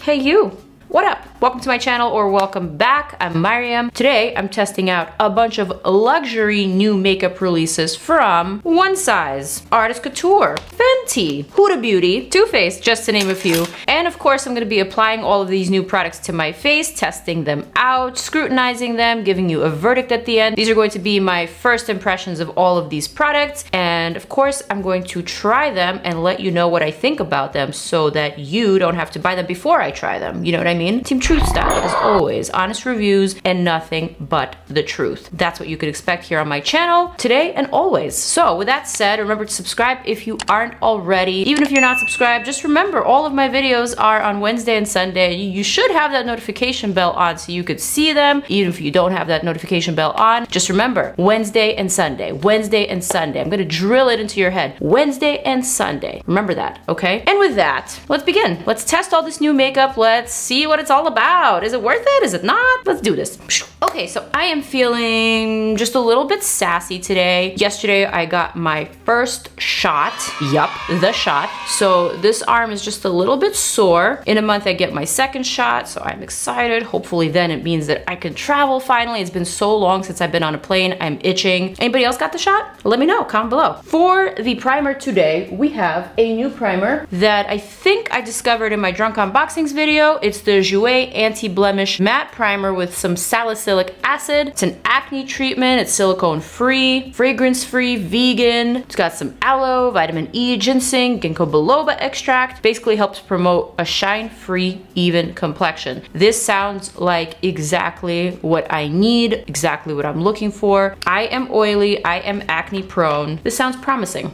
Hey you! What up? Welcome to my channel, or welcome back. I'm Maryam. Today I'm testing out a bunch of luxury new makeup releases from One Size, Artist Couture, FENTY, Huda Beauty, Too Faced, just to name a few. And of course I'm going to be applying all of these new products to my face, testing them out, scrutinizing them, giving you a verdict at the end. These are going to be my first impressions of all of these products, and of course I'm going to try them and let you know what I think about them so that you don't have to buy them before I try them. You know what I mean? Team Truth style, as always. Honest reviews and nothing but the truth. That's what you could expect here on my channel today and always. So with that said, remember to subscribe if you aren't already. Even if you're not subscribed, just remember all of my videos are on Wednesday and Sunday. You should have that notification bell on so you could see them. Even if you don't have that notification bell on, just remember Wednesday and Sunday, Wednesday and Sunday. I'm gonna drill it into your head. Wednesday and Sunday. Remember that, okay? And with that, let's begin. Let's test all this new makeup. Let's see what it's all about. Is it worth it? Is it not? Let's do this. Okay, so I am feeling just a little bit sassy today. Yesterday I got my first shot. Yup, the shot. So this arm is just a little bit sore. In a month I get my second shot, so I'm excited. Hopefully then it means that I can travel finally. It's been so long since I've been on a plane. I'm itching. Anybody else got the shot? Let me know, comment below. For the primer today, we have a new primer that I think I discovered in my drunk unboxings video. It's the JOUER Anti-Blemish Matte Primer with some salicylic acid. It's an acne treatment. It's silicone free, fragrance free, vegan. It's got some aloe, vitamin E, ginseng, ginkgo biloba extract. Basically helps promote a shine free, even complexion. This sounds like exactly what I need, exactly what I'm looking for. I am oily, I am acne prone. This sounds promising.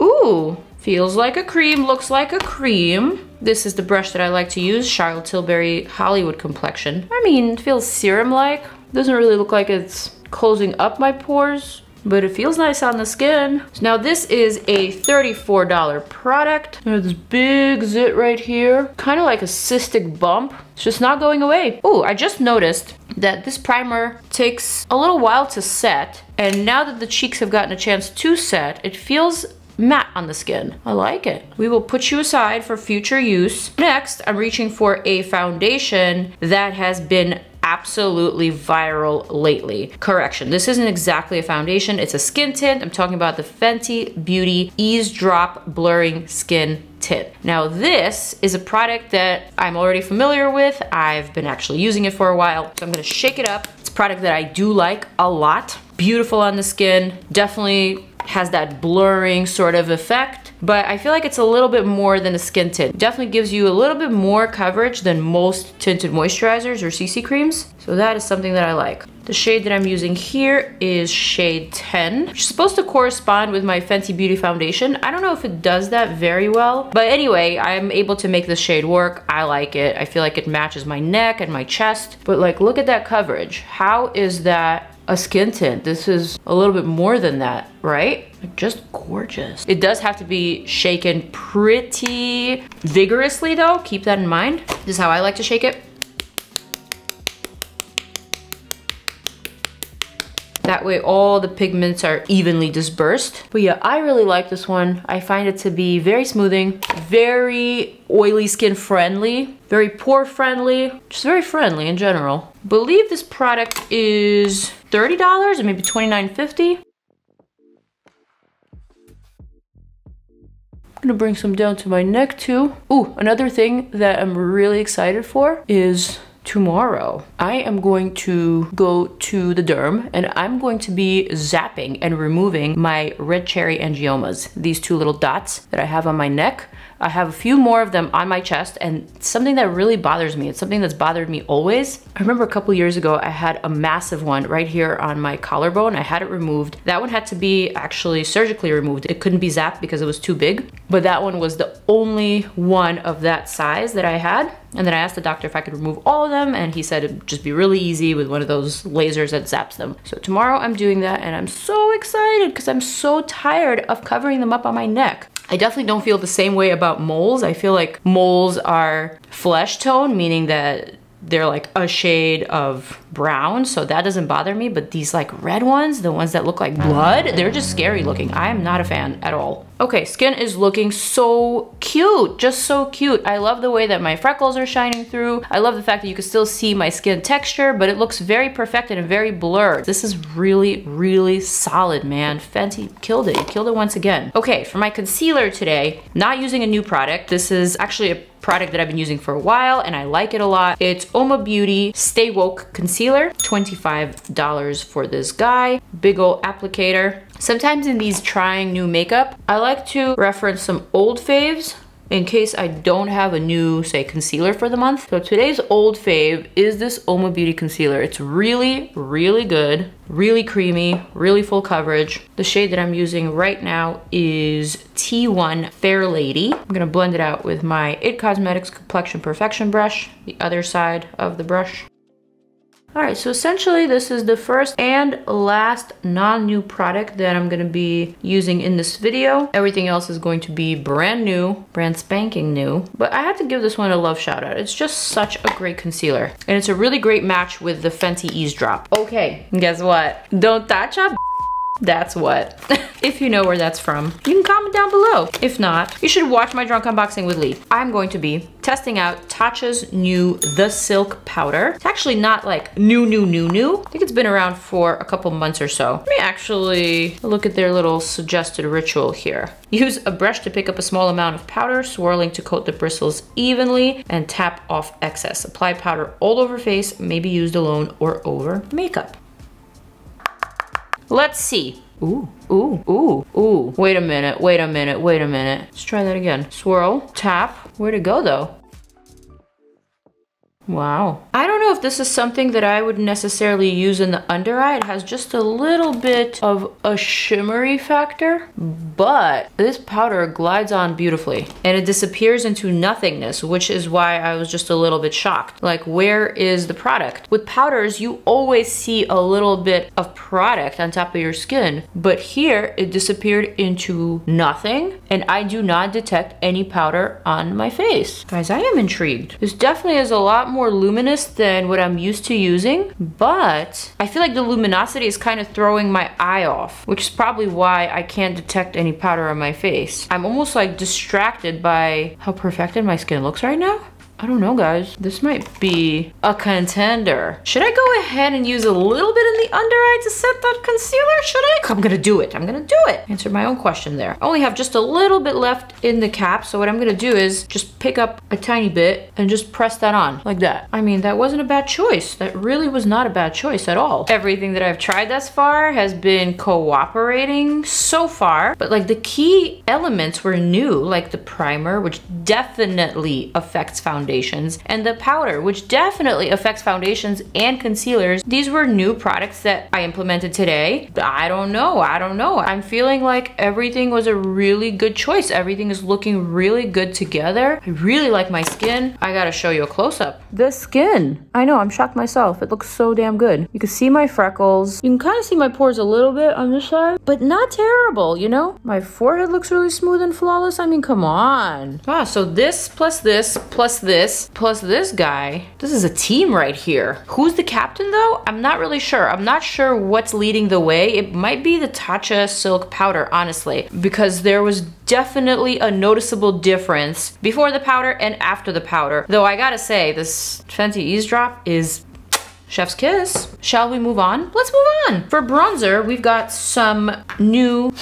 Ooh. Feels like a cream, looks like a cream. This is the brush that I like to use, Charlotte Tilbury Hollywood Complexion. I mean, it feels serum-like. Doesn't really look like it's closing up my pores, but it feels nice on the skin. So now this is a $34 product. There's this big zit right here, kind of like a cystic bump. It's just not going away. Oh, I just noticed that this primer takes a little while to set, and now that the cheeks have gotten a chance to set, it feels matte on the skin. I like it. We will put you aside for future use. Next, I'm reaching for a foundation that has been absolutely viral lately. Correction, this isn't exactly a foundation, it's a skin tint. I'm talking about the Fenty Beauty Eaze Drop Blurring Skin Tint. Now this is a product that I'm already familiar with. I've been actually using it for a while, so I'm gonna shake it up. It's a product that I do like a lot. Beautiful on the skin, definitely has that blurring sort of effect, but I feel like it's a little bit more than a skin tint. Definitely gives you a little bit more coverage than most tinted moisturizers or CC creams, so that is something that I like. The shade that I'm using here is shade 10, which is supposed to correspond with my Fenty Beauty foundation. I don't know if it does that very well, but anyway, I'm able to make this shade work. I like it. I feel like it matches my neck and my chest, but like, look at that coverage. How is that a skin tint? This is a little bit more than that, right? Just gorgeous. It does have to be shaken pretty vigorously though. Keep that in mind. This is how I like to shake it. That way all the pigments are evenly dispersed. But yeah, I really like this one. I find it to be very smoothing, very oily skin friendly, very pore friendly, just very friendly in general. I believe this product is $30 or maybe $29.50. I'm gonna bring some down to my neck too. Ooh, another thing that I'm really excited for is tomorrow I am going to go to the derm and I'm going to be zapping and removing my red cherry angiomas, these two little dots that I have on my neck. I have a few more of them on my chest, and something that really bothers me, it's something that's bothered me always. I remember a couple years ago I had a massive one right here on my collarbone. I had it removed. That one had to be actually surgically removed. It couldn't be zapped because it was too big, but that one was the only one of that size that I had. And then I asked the doctor if I could remove all of them, and he said it'd just be really easy with one of those lasers that zaps them. So tomorrow I'm doing that, and I'm so excited because I'm so tired of covering them up on my neck. I definitely don't feel the same way about moles. I feel like moles are flesh tone, meaning that they're like a shade of brown, so that doesn't bother me, but these like red ones, the ones that look like blood, they're just scary looking. I am not a fan at all. Okay, skin is looking so cute, just so cute. I love the way that my freckles are shining through. I love the fact that you can still see my skin texture, but it looks very perfected and very blurred. This is really, really solid, man. Fenty killed it. You killed it once again. Okay, for my concealer today, not using a new product. This is actually a product that I've been using for a while and I like it a lot. It's UOMA Beauty Stay Woke Concealer, $25 for this guy. Big ol' applicator. Sometimes in these trying new makeup, I like to reference some old faves in case I don't have a new, say, concealer for the month. So today's old fave is this UOMA Beauty Concealer. It's really, really good, really creamy, really full coverage. The shade that I'm using right now is T1 Fair Lady. I'm gonna blend it out with my IT Cosmetics Complexion Perfection brush, the other side of the brush. All right, so essentially this is the first and last non-new product that I'm gonna be using in this video. Everything else is going to be brand new, brand spanking new. But I had to give this one a love shout out. It's just such a great concealer. And it's a really great match with the Fenty Eaze Drop. Okay, guess what? Don't TATCHA? That's what. If you know where that's from, you can comment down below. If not, you should watch my drunk unboxing with Lee. I'm going to be testing out TATCHA's new The Silk Powder. It's actually not like new. I think it's been around for a couple months or so. Let me actually look at their little suggested ritual here. Use a brush to pick up a small amount of powder, swirling to coat the bristles evenly and tap off excess. Apply powder all over face, maybe used alone or over makeup. Let's see. Ooh, ooh, ooh, ooh. Wait a minute. Let's try that again. Swirl, tap. Where'd it go though? Wow. I don't know if this is something that I would necessarily use in the under eye. It has just a little bit of a shimmery factor, but this powder glides on beautifully and it disappears into nothingness, which is why I was just a little bit shocked. Like, where is the product? With powders, you always see a little bit of product on top of your skin, but here it disappeared into nothing and I do not detect any powder on my face. Guys, I am intrigued. This definitely is a lot more luminous than what I'm used to using, but I feel like the luminosity is kind of throwing my eye off, which is probably why I can't detect any powder on my face. I'm almost like distracted by how perfected my skin looks right now. I don't know, guys. This might be a contender. Should I go ahead and use a little bit in the under eye to set that concealer? Should I? I'm gonna do it. I'm gonna do it. Answer my own question there. I only have just a little bit left in the cap, so what I'm gonna do is just pick up a tiny bit and just press that on like that. I mean, that wasn't a bad choice. That really was not a bad choice at all. Everything that I've tried thus far has been cooperating so far, but like the key elements were new, like the primer, which definitely affects foundation, and the powder, which definitely affects foundations and concealers. These were new products that I implemented today. I don't know. I'm feeling like everything was a really good choice. Everything is looking really good together. I really like my skin. I gotta show you a close-up. The skin. I know, I'm shocked myself. It looks so damn good. You can see my freckles. You can kind of see my pores a little bit on this side, but not terrible, you know? My forehead looks really smooth and flawless. I mean, come on. Ah, so this plus this plus this plus this guy. This is a team right here. Who's the captain though? I'm not really sure. I'm not sure what's leading the way. It might be the TATCHA Silk Powder, honestly, because there was definitely a noticeable difference before the powder and after the powder. Though I gotta say, this Fenty Eaze Drop is chef's kiss. Shall we move on? Let's move on. For bronzer, we've got some new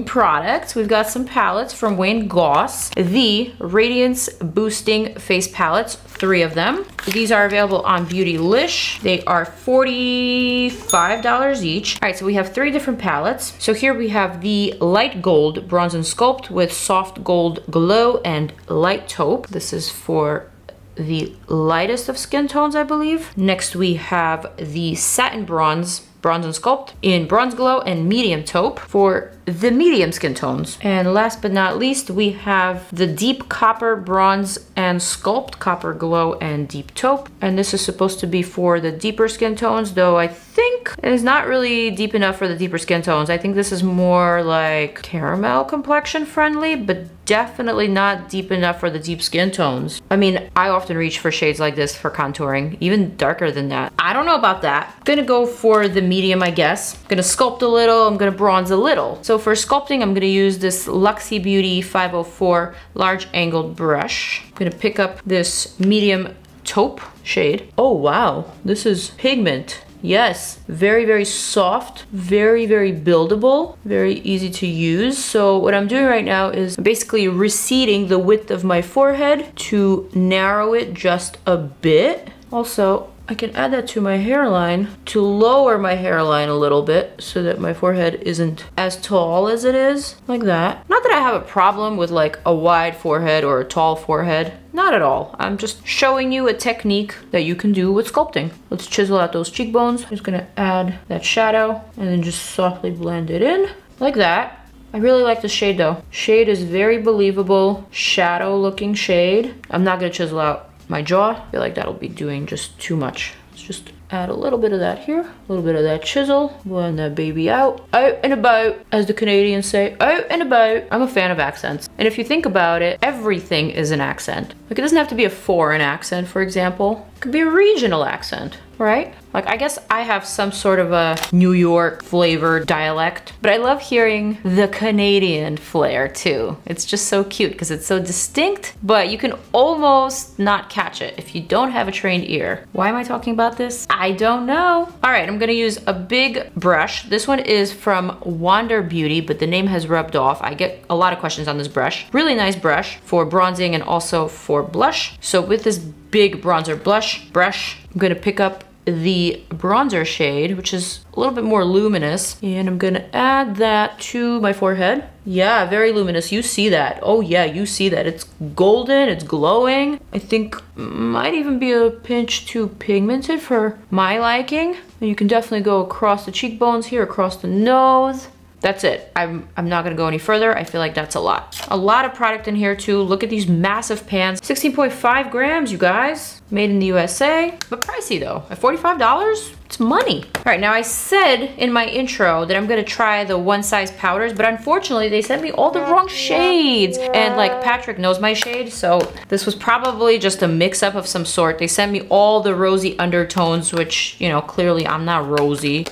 products. We've got some palettes from GOSS. The Radiance Boosting Face Palettes, 3 of them. These are available on Birdyliner. They are $45 each. All right, so we have 3 different palettes. So here we have the Light Gold Bronze and Sculpt with Soft Gold Glow and Light Taupe. This is for the lightest of skin tones, I believe. Next we have the Satin Bronze and Sculpt in Bronze Glow and Medium Taupe. For the medium skin tones. And last but not least, we have the Deep Copper, Bronze, and Sculpt Copper Glow and Deep Taupe. And this is supposed to be for the deeper skin tones, though I think it is not really deep enough for the deeper skin tones. I think this is more like caramel complexion friendly, but definitely not deep enough for the deep skin tones. I mean, I often reach for shades like this for contouring, even darker than that. I don't know about that. I'm gonna go for the medium, I guess. I'm gonna sculpt a little, I'm gonna bronze a little. So for sculpting, I'm gonna use this Luxie Beauty 504 large angled brush. I'm gonna pick up this medium taupe shade. Oh wow, this is pigment. Yes, very, very soft, very, very buildable, very easy to use. So what I'm doing right now is basically receding the width of my forehead to narrow it just a bit. Also, I can add that to my hairline to lower my hairline a little bit so that my forehead isn't as tall as it is, like that. Not that I have a problem with like a wide forehead or a tall forehead, not at all. I'm just showing you a technique that you can do with sculpting. Let's chisel out those cheekbones. I'm just gonna add that shadow and then just softly blend it in, like that. I really like the shade though. Shade is very believable, shadow looking shade. I'm not gonna chisel out my jaw. I feel like that'll be doing just too much. Let's just add a little bit of that here, a little bit of that chisel, blend that baby out and about, as the Canadians say, out and about. I'm a fan of accents. And if you think about it, everything is an accent. Like it doesn't have to be a foreign accent, for example. It could be a regional accent, right? Like I guess I have some sort of a New York flavored dialect, but I love hearing the Canadian flair too. It's just so cute because it's so distinct, but you can almost not catch it if you don't have a trained ear. Why am I talking about this? I don't know. All right, I'm gonna use a big brush. This one is from Wander Beauty, but the name has rubbed off. I get a lot of questions on this brush. Really nice brush for bronzing and also for blush. So with this big bronzer brush, I'm gonna pick up the bronzer shade, which is a little bit more luminous, and I'm gonna add that to my forehead. Yeah, very luminous. You see that. Oh yeah, you see that. It's golden, it's glowing. I think might even be a pinch too pigmented for my liking. You can definitely go across the cheekbones here, across the nose. That's it. I'm not gonna go any further. I feel like that's a lot. A lot of product in here too. Look at these massive pans. 16.5 grams, you guys. Made in the USA, but pricey though. At $45, it's money. All right, now I said in my intro that I'm gonna try the one size powders, but unfortunately they sent me all the wrong shades. And like Patrick knows my shade, so this was probably just a mix up of some sort. They sent me all the rosy undertones, which, you know, clearly I'm not rosy.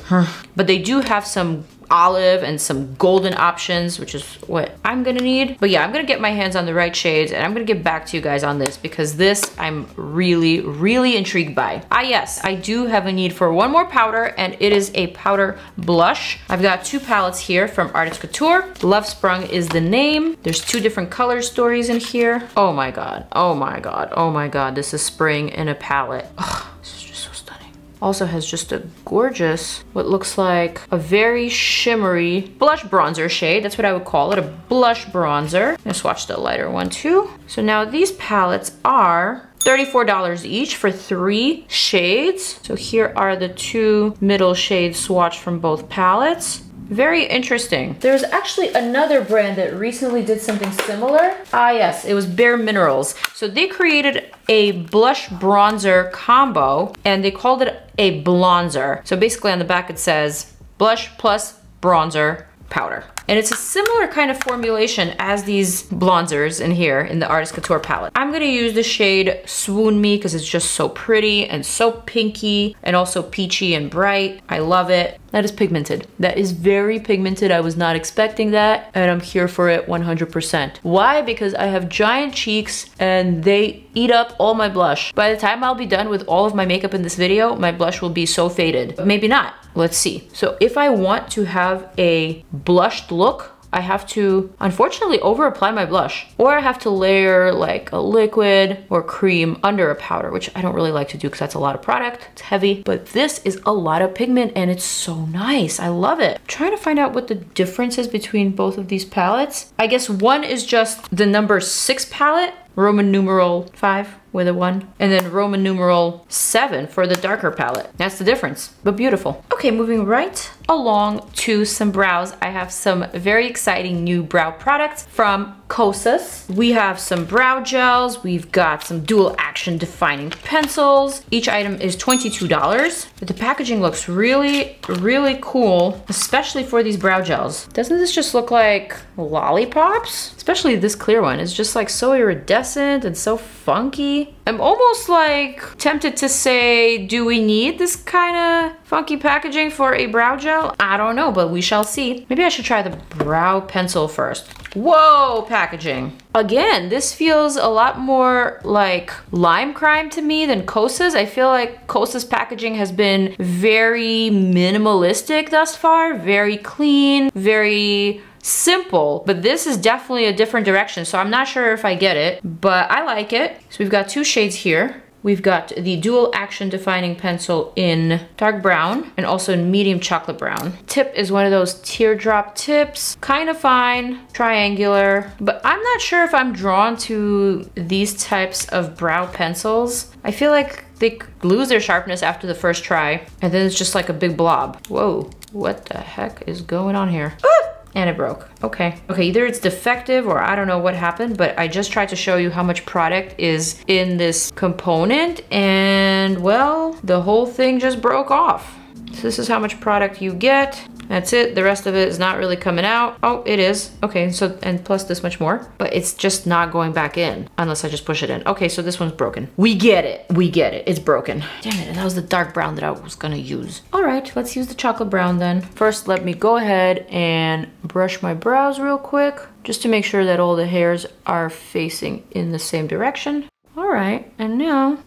But they do have some olive and some golden options, which is what I'm gonna need. But yeah, I'm gonna get my hands on the right shades and I'm gonna get back to you guys on this because this I'm really, really intrigued by. Ah yes, I do have a need for one more powder and it is a powder blush. I've got two palettes here from Artist Couture. Love Sprung is the name. There's two different color stories in here. Oh my God, oh my God, oh my God. This is spring in a palette. Oh, this is just so stunning. Also has just a gorgeous, what looks like a very shimmery blush bronzer shade. That's what I would call it, a blush bronzer. I'm gonna swatch the lighter one too. So now these palettes are $34 each for 3 shades. So here are the 2 middle shades swatched from both palettes. Very interesting. There's actually another brand that recently did something similar. Ah yes, it was Bare Minerals. So they created a blush bronzer combo and they called it a blonzer. So basically on the back it says blush plus bronzer powder. And it's a similar kind of formulation as these blonzers in here in the Artist Couture palette. I'm gonna use the shade Swoon Me because it's just so pretty and so pinky and also peachy and bright. I love it. That is pigmented. That is very pigmented. I was not expecting that and I'm here for it 100%. Why? Because I have giant cheeks and they eat up all my blush. By the time I'll be done with all of my makeup in this video, my blush will be so faded. But maybe not. Let's see. So if I want to have a blushed look, I have to unfortunately over apply my blush, or I have to layer like a liquid or cream under a powder, which I don't really like to do because that's a lot of product, it's heavy, but this is a lot of pigment and it's so nice. I love it. I'm trying to find out what the difference is between both of these palettes. I guess one is just the number 6 palette, Roman numeral 5. with a 1. And then Roman numeral 7 for the darker palette. That's the difference, but beautiful. Okay, moving right along to some brows. I have some very exciting new brow products from COSS. We have some brow gels. We've got some dual action defining pencils. Each item is $22, but the packaging looks really, really cool, especially for these brow gels. Doesn't this just look like lollipops? Especially this clear one. It's just like so iridescent and so funky. I'm almost like tempted to say, do we need this kind of funky packaging for a brow gel? I don't know, but we shall see. Maybe I should try the brow pencil first. Whoa, packaging. Again, this feels a lot more like Lime Crime to me than COSS. I feel like COSS packaging has been very minimalistic thus far, very clean, very simple, but this is definitely a different direction, so I'm not sure if I get it, but I like it. So we've got 2 shades here. We've got the dual action defining pencil in dark brown and also in medium chocolate brown. Tip is one of those teardrop tips, kind of fine, triangular, but I'm not sure if I'm drawn to these types of brow pencils. I feel like they lose their sharpness after the first try, and then it's just like a big blob. Whoa, what the heck is going on here? Ah! And it broke. Okay. Okay, either it's defective or I don't know what happened, but I just tried to show you how much product is in this component, and well, the whole thing just broke off. So this is how much product you get. That's it. The rest of it is not really coming out. Oh, it is. Okay, so, and plus this much more, but it's just not going back in unless I just push it in. Okay, so this one's broken. We get it. We get it. It's broken. Damn it, and that was the dark brown that I was gonna use. All right, let's use the chocolate brown then. First, let me go ahead and brush my brows real quick, just to make sure that all the hairs are facing in the same direction. All right, and now,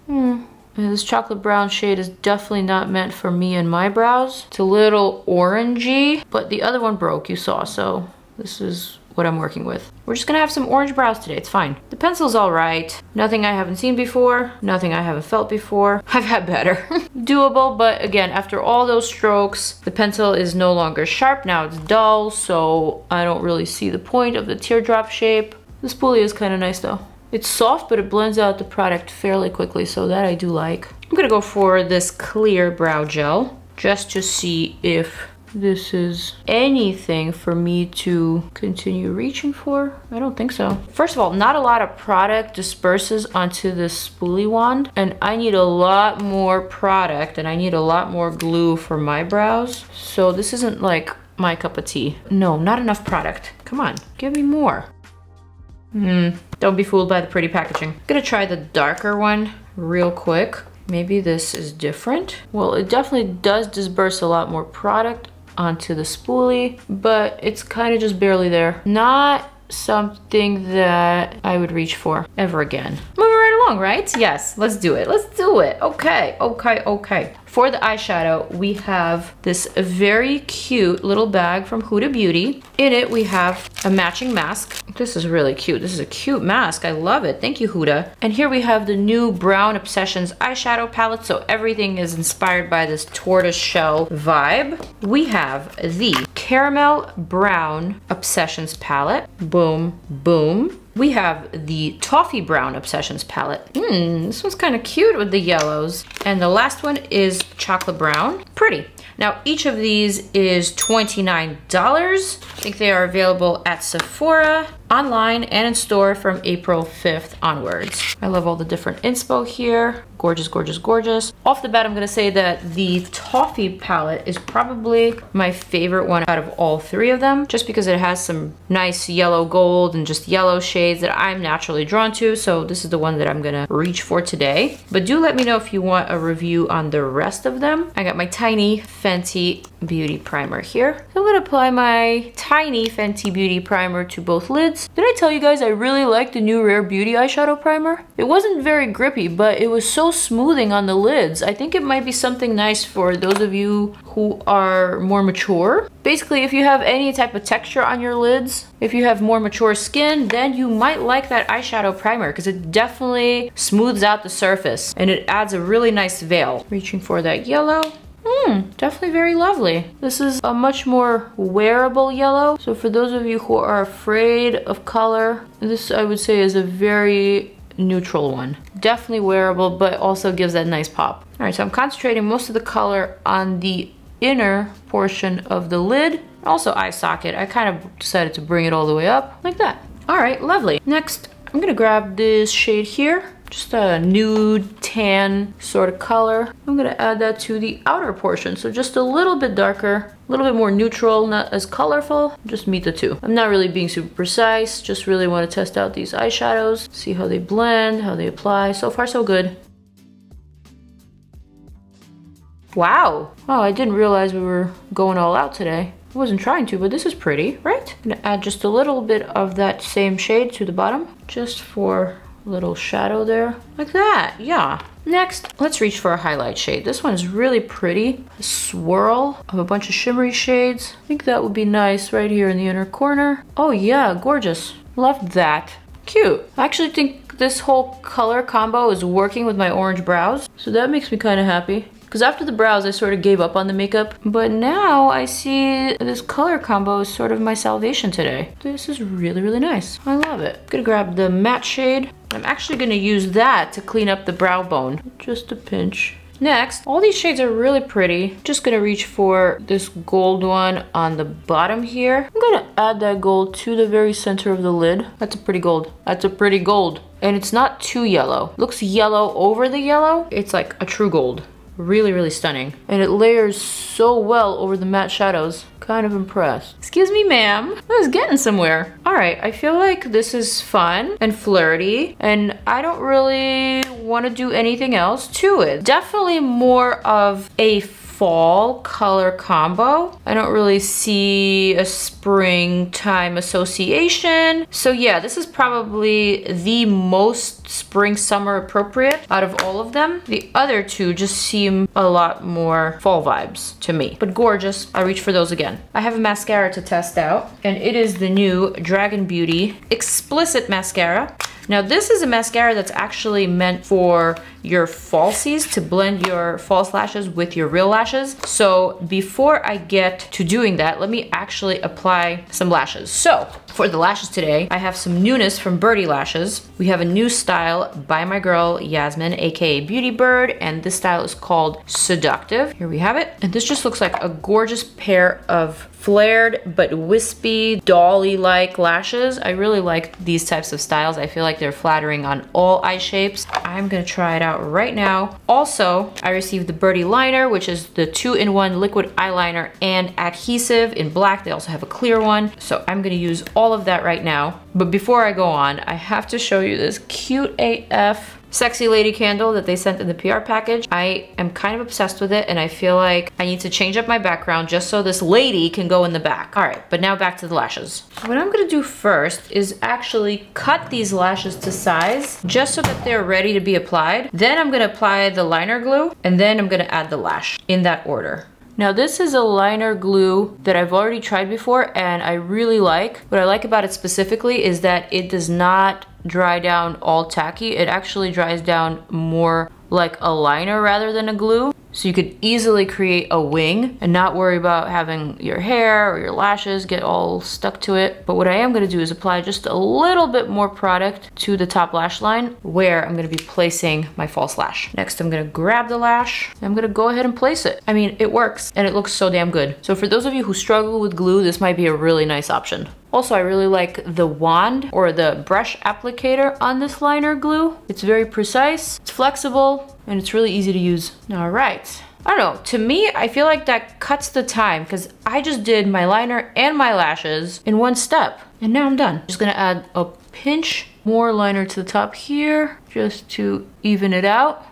this chocolate brown shade is definitely not meant for me and my brows. It's a little orangey, but the other one broke, you saw, so this is what I'm working with. We're just gonna have some orange brows today, it's fine. The pencil's all right. Nothing I haven't seen before, nothing I haven't felt before. I've had better. Doable, but again, after all those strokes, the pencil is no longer sharp, now it's dull, so I don't really see the point of the teardrop shape. The spoolie is kind of nice though. It's soft, but it blends out the product fairly quickly, so that I do like. I'm gonna go for this clear brow gel, just to see if this is anything for me to continue reaching for. I don't think so. First of all, not a lot of product disperses onto this spoolie wand, and I need a lot more product, and I need a lot more glue for my brows. So this isn't like my cup of tea. No, not enough product. Come on, give me more. Don't be fooled by the pretty packaging. I'm gonna try the darker one real quick. Maybe this is different. Well, it definitely does disperse a lot more product onto the spoolie, but it's kind of just barely there. Not something that I would reach for ever again. Moving right along, right? Yes, let's do it. Let's do it. Okay, okay, okay. For the eyeshadow, we have this very cute little bag from Huda Beauty. In it, we have a matching mask. This is really cute. This is a cute mask. I love it. Thank you, Huda. And here we have the new Brown Obsessions eyeshadow palette. So everything is inspired by this tortoise shell vibe. We have the Caramel Brown Obsessions palette. Boom, boom. We have the Toffee Brown Obsessions palette. This one's kind of cute with the yellows. And the last one is Chocolate Brown. Pretty. Now, each of these is $29. I think they are available at Sephora, online, and in store from April 5th onwards. I love all the different inspo here. Gorgeous, gorgeous, gorgeous. Off the bat, I'm gonna say that the Toffee palette is probably my favorite one out of all 3 of them, just because it has some nice yellow gold and just yellow shades that I'm naturally drawn to. So this is the one that I'm gonna reach for today. But do let me know if you want a review on the rest of them. I got my tiny Fenty Beauty Primer here. So I'm gonna apply my tiny Fenty Beauty Primer to both lids. Did I tell you guys I really like the new Rare Beauty eyeshadow primer? It wasn't very grippy, but it was so smoothing on the lids. I think it might be something nice for those of you who are more mature. Basically, if you have any type of texture on your lids, if you have more mature skin, then you might like that eyeshadow primer because it definitely smooths out the surface and it adds a really nice veil. Reaching for that yellow. Definitely very lovely. This is a much more wearable yellow. So for those of you who are afraid of color, this I would say is a very neutral one. Definitely wearable, but also gives that nice pop. All right, so I'm concentrating most of the color on the inner portion of the lid. Also eye socket. I kind of decided to bring it all the way up like that. All right, lovely. Next, I'm gonna grab this shade here. Just a nude tan sort of color. I'm gonna add that to the outer portion. So just a little bit darker, a little bit more neutral, not as colorful. Just meet the two. I'm not really being super precise. Just really wanna test out these eyeshadows, see how they blend, how they apply. So far, so good. Wow. Oh, I didn't realize we were going all out today. I wasn't trying to, but this is pretty, right? I'm gonna add just a little bit of that same shade to the bottom, just for a little shadow there, like that, yeah. Next, let's reach for a highlight shade. This one is really pretty. A swirl of a bunch of shimmery shades. I think that would be nice right here in the inner corner. Oh yeah, gorgeous. Love that. Cute. I actually think this whole color combo is working with my orange brows, so that makes me kind of happy. Because after the brows, I sort of gave up on the makeup. But now I see this color combo is sort of my salvation today. This is really, really nice. I love it. I'm gonna grab the matte shade. I'm actually gonna use that to clean up the brow bone. Just a pinch. Next, all these shades are really pretty. Just gonna reach for this gold one on the bottom here. I'm gonna add that gold to the very center of the lid. That's a pretty gold. That's a pretty gold. And it's not too yellow. Looks yellow over the yellow. It's like a true gold. Really, really stunning. And it layers so well over the matte shadows. Kind of impressed. Excuse me, ma'am. I was getting somewhere. All right, I feel like this is fun and flirty, and I don't really want to do anything else to it. Definitely more of a fall color combo. I don't really see a springtime association. So yeah, this is probably the most spring summer appropriate out of all of them. The other two just seem a lot more fall vibes to me, but gorgeous. I'll reach for those again. I have a mascara to test out, and it is the new Dragun Beauty Xplicit Mascara. Now this is a mascara that's actually meant for your falsies, to blend your false lashes with your real lashes. So before I get to doing that, let me actually apply some lashes. So for the lashes today, I have some newness from Birdyliner Lashes. We have a new style by my girl Yasmin, aka Beauty Bird, and this style is called Seductive. Here we have it. And this just looks like a gorgeous pair of flared but wispy, dolly-like lashes. I really like these types of styles. I feel like they're flattering on all eye shapes. I'm gonna try it out right now. Also, I received the Birdyliner, which is the 2-in-1 liquid eyeliner and adhesive in black. They also have a clear one. So I'm gonna use all of that right now. But before I go on, I have to show you this cute AF sexy lady candle that they sent in the PR package. I am kind of obsessed with it, and I feel like I need to change up my background just so this lady can go in the back. All right, but now back to the lashes. What I'm gonna do first is actually cut these lashes to size just so that they're ready to be applied. Then I'm gonna apply the liner glue, and then I'm gonna add the lash in that order. Now this is a liner glue that I've already tried before and I really like. What I like about it specifically is that it does not dry down all tacky. It actually dries down more like a liner rather than a glue. So you could easily create a wing and not worry about having your hair or your lashes get all stuck to it. But what I am gonna do is apply just a little bit more product to the top lash line where I'm gonna be placing my false lash. Next, I'm gonna grab the lash and I'm gonna go ahead and place it. I mean, it works and it looks so damn good. So for those of you who struggle with glue, this might be a really nice option. Also, I really like the wand or the brush applicator on this liner glue. It's very precise, it's flexible, and it's really easy to use. All right. I don't know, to me, I feel like that cuts the time because I just did my liner and my lashes in one step. And now I'm done. Just gonna add a pinch more liner to the top here just to even it out.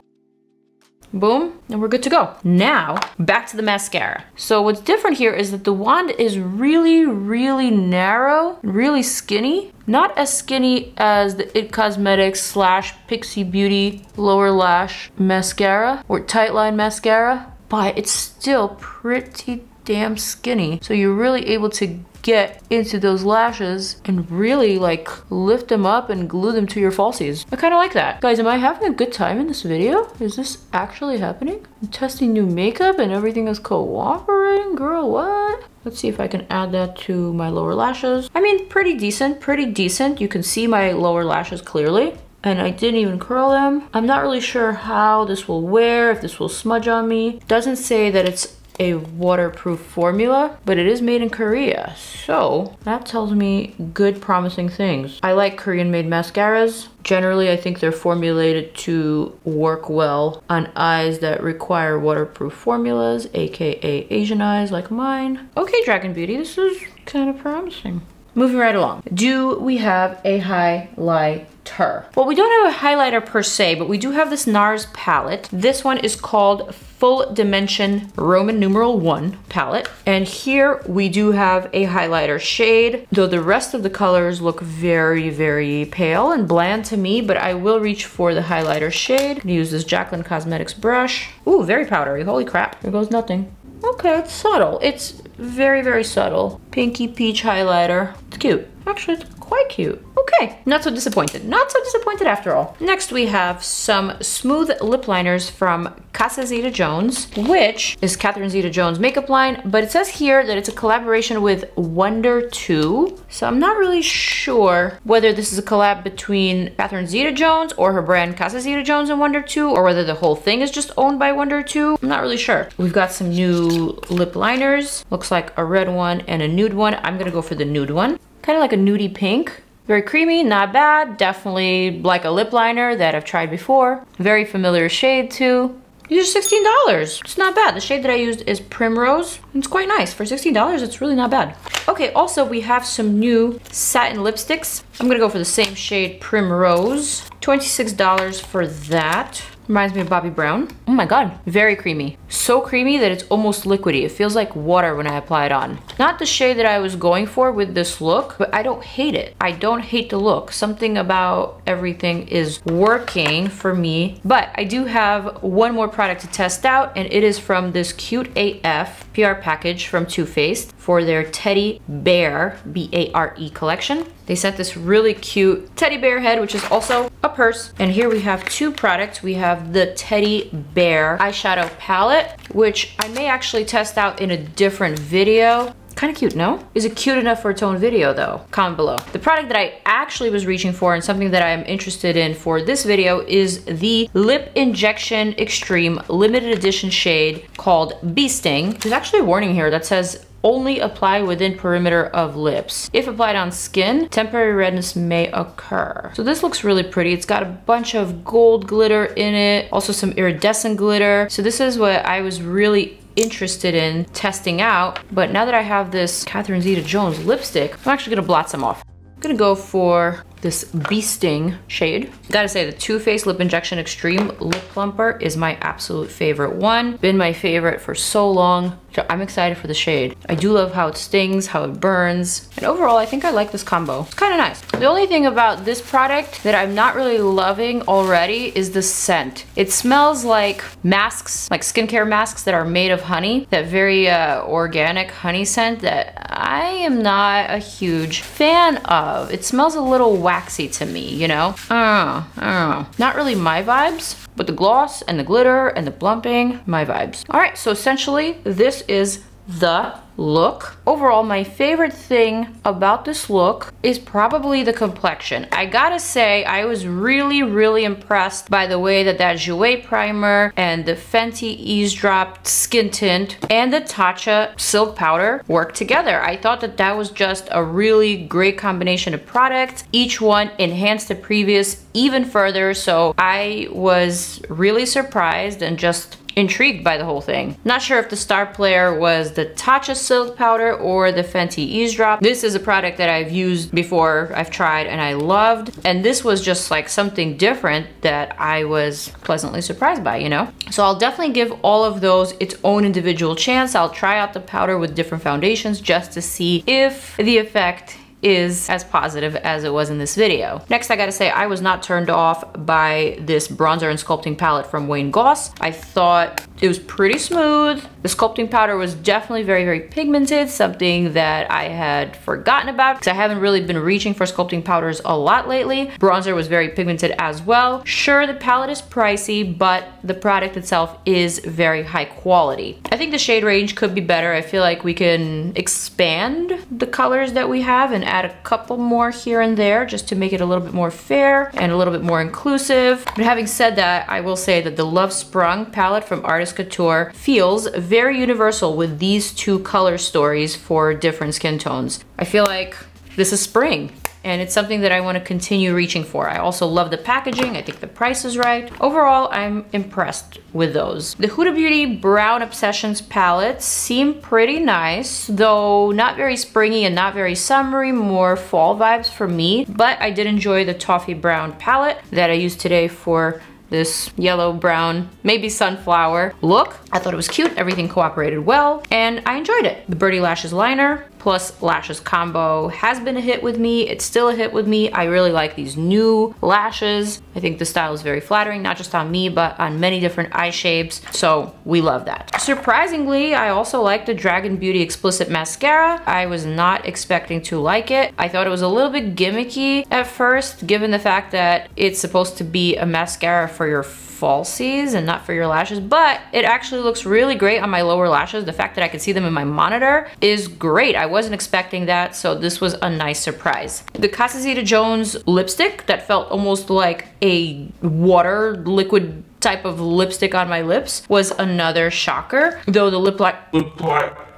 Boom, and we're good to go. Now, back to the mascara. So what's different here is that the wand is really, really narrow, really skinny. Not as skinny as the IT Cosmetics / PIXI Beauty lower lash mascara or tight line mascara, but it's still pretty damn skinny. So you're really able to get into those lashes and really like lift them up and glue them to your falsies. I kind of like that. Guys, am I having a good time in this video? Is this actually happening? I'm testing new makeup and everything is cooperating? Girl, what? Let's see if I can add that to my lower lashes. I mean, pretty decent, pretty decent. You can see my lower lashes clearly. and I didn't even curl them. I'm not really sure how this will wear, if this will smudge on me. Doesn't say that it's a waterproof formula, but it is made in Korea, so that tells me good, promising things. I like Korean made mascaras. Generally, I think they're formulated to work well on eyes that require waterproof formulas, aka Asian eyes like mine. Okay, Dragon Beauty, this is kind of promising. Moving right along. Do we have a highlighter? Well, we don't have a highlighter per se, but we do have this NARS palette. This one is called Full Dimension Roman numeral 1 palette. And here we do have a highlighter shade, though the rest of the colors look very, very pale and bland to me, but I will reach for the highlighter shade. I'm gonna use this Jaclyn Cosmetics brush. Ooh, very powdery, holy crap, here goes nothing. Okay, it's subtle. It's very, very subtle. Pinky peach highlighter. It's cute. Actually, it's quite cute. Okay, not so disappointed. Not so disappointed after all. Next, we have some smooth lip liners from CASA Zeta Jones, which is Catherine Zeta-Jones' makeup line, but it says here that it's a collaboration with Wonder 2. So I'm not really sure whether this is a collab between Catherine Zeta-Jones or her brand CASA Zeta-Jones and Wonder 2, or whether the whole thing is just owned by Wonder 2. I'm not really sure. We've got some new lip liners. Looks like a red one and a nude one. I'm gonna go for the nude one. Kind of like a nudie pink. Very creamy, not bad. Definitely like a lip liner that I've tried before. Very familiar shade too. These are $16. It's not bad. The shade that I used is Primrose. It's quite nice. For $16, it's really not bad. Okay, also we have some new satin lipsticks. I'm gonna go for the same shade, Primrose. $26 for that. Reminds me of Bobbi Brown. Oh my god, very creamy. So creamy that it's almost liquidy. It feels like water when I apply it on. Not the shade that I was going for with this look, but I don't hate it. I don't hate the look. Something about everything is working for me. But I do have one more product to test out, and it is from this Cute AF PR package from Too Faced for their Teddy Bear, B-A-R-E collection. They sent this really cute teddy bear head, which is also a purse. And here we have two products. We have the Teddy Bear eyeshadow palette, which I may actually test out in a different video. Kind of cute, no? Is it cute enough for its own video though? Comment below. The product that I actually was reaching for and something that I'm interested in for this video is the Lip Injection Extreme limited edition shade called Bee Sting. There's actually a warning here that says only apply within perimeter of lips. If applied on skin, temporary redness may occur. So this looks really pretty. It's got a bunch of gold glitter in it, also some iridescent glitter. So this is what I was really interested in testing out. But now that I have this Catherine Zeta-Jones lipstick, I'm actually gonna blot some off. I'm gonna go for this Bee Sting shade. Gotta say, the Too Faced Lip Injection Extreme Lip Plumper is my absolute favorite one. Been my favorite for so long. So I'm excited for the shade. I do love how it stings, how it burns. And overall, I think I like this combo. It's kind of nice. The only thing about this product that I'm not really loving already is the scent. It smells like masks, like skincare masks that are made of honey. That very organic honey scent that I am not a huge fan of. It smells a little waxy to me, you know? I don't know. Not really my vibes. But the gloss and the glitter and the plumping, my vibes. All right, so essentially this is the look. Overall, my favorite thing about this look is probably the complexion. I gotta say, I was really, really impressed by the way that JOUER primer and the FENTY Eaze Drop skin tint and the TATCHA silk powder worked together. I thought that that was just a really great combination of products. Each one enhanced the previous even further, so I was really surprised and just intrigued by the whole thing. Not sure if the star player was the TATCHA silk powder or the FENTY Eaze Drop. This is a product that I've used before, I've tried and I loved. And this was just like something different that I was pleasantly surprised by, you know? So I'll definitely give all of those its own individual chance. I'll try out the powder with different foundations just to see if the effect is as positive as it was in this video. Next, I gotta say, I was not turned off by this bronzer and sculpting palette from Wayne Goss. I thought it was pretty smooth. The sculpting powder was definitely very, very pigmented, something that I had forgotten about because I haven't really been reaching for sculpting powders a lot lately. Bronzer was very pigmented as well. Sure, the palette is pricey, but the product itself is very high quality. I think the shade range could be better. I feel like we can expand the colors that we have and add a couple more here and there just to make it a little bit more fair and a little bit more inclusive. But having said that, I will say that the Love Sprung palette from Artist Couture feels very universal with these two color stories for different skin tones. I feel like this is spring, and it's something that I want to continue reaching for. I also love the packaging. I think the price is right. Overall, I'm impressed with those. The Huda Beauty Brown Obsessions palettes seem pretty nice, though not very springy and not very summery, more fall vibes for me. But I did enjoy the Toffee Brown palette that I used today for this yellow, brown, maybe sunflower look. I thought it was cute, everything cooperated well, and I enjoyed it. The Birdie Lashes Liner plus lashes combo has been a hit with me. It's still a hit with me. I really like these new lashes. I think the style is very flattering, not just on me, but on many different eye shapes, so we love that. Surprisingly, I also like the Dragon Beauty Xplicit Mascara. I was not expecting to like it. I thought it was a little bit gimmicky at first, given the fact that it's supposed to be a mascara for your falsies and not for your lashes, but it actually looks really great on my lower lashes. The fact that I can see them in my monitor is great. I wasn't expecting that, so this was a nice surprise. The CASA Zeta Jones lipstick that felt almost like a water liquid type of lipstick on my lips was another shocker, though the lip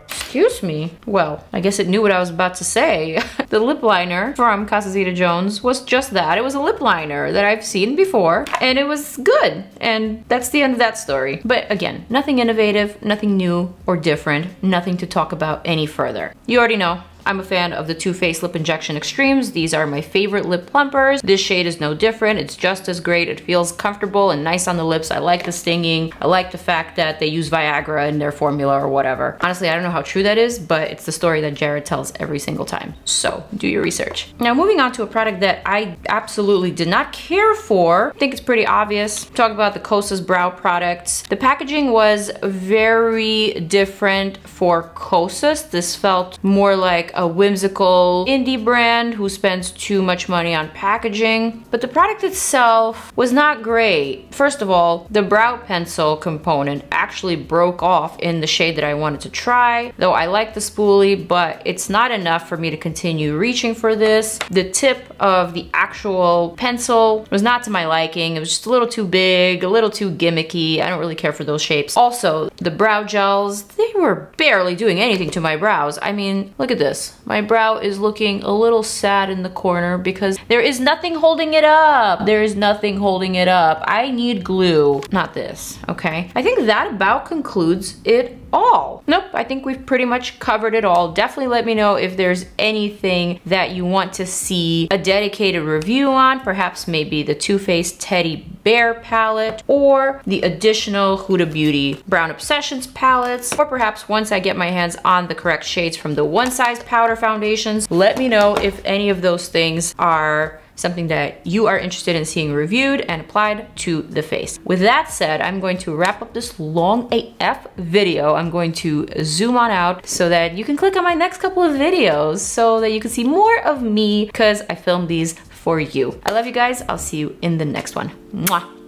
excuse me. Well, I guess it knew what I was about to say. The lip liner from CASA Zeta Jones was just that. It was a lip liner that I've seen before, and it was good. And that's the end of that story. But again, nothing innovative, nothing new or different, nothing to talk about any further. You already know. I'm a fan of the Too Faced Lip Injection Extremes. These are my favorite lip plumpers. This shade is no different. It's just as great. It feels comfortable and nice on the lips. I like the stinging. I like the fact that they use Viagra in their formula or whatever. Honestly, I don't know how true that is, but it's the story that Jared tells every single time. So do your research. Now moving on to a product that I absolutely did not care for. I think it's pretty obvious. Talk about the COSA's brow products. The packaging was very different for COSA's. This felt more like a whimsical indie brand who spends too much money on packaging, but the product itself was not great. First of all, the brow pencil component actually broke off in the shade that I wanted to try, though I like the spoolie, but it's not enough for me to continue reaching for this. The tip of the actual pencil was not to my liking. It was just a little too big, a little too gimmicky. I don't really care for those shapes. Also, the brow gels, they were barely doing anything to my brows. I mean, look at this. My brow is looking a little sad in the corner because there is nothing holding it up. There is nothing holding it up. I need glue, not this, okay? I think that about concludes it all. Nope, I think we've pretty much covered it all. Definitely let me know if there's anything that you want to see a dedicated review on, perhaps maybe the Too Faced Teddy Bear palette or the additional Huda Beauty Brown Obsessions palettes, or perhaps once I get my hands on the correct shades from the One Size powder foundations. Let me know if any of those things are something that you are interested in seeing reviewed and applied to the face. With that said, I'm going to wrap up this long AF video. I'm going to zoom on out so that you can click on my next couple of videos so that you can see more of me because I filmed these for you. I love you guys. I'll see you in the next one. Mwah.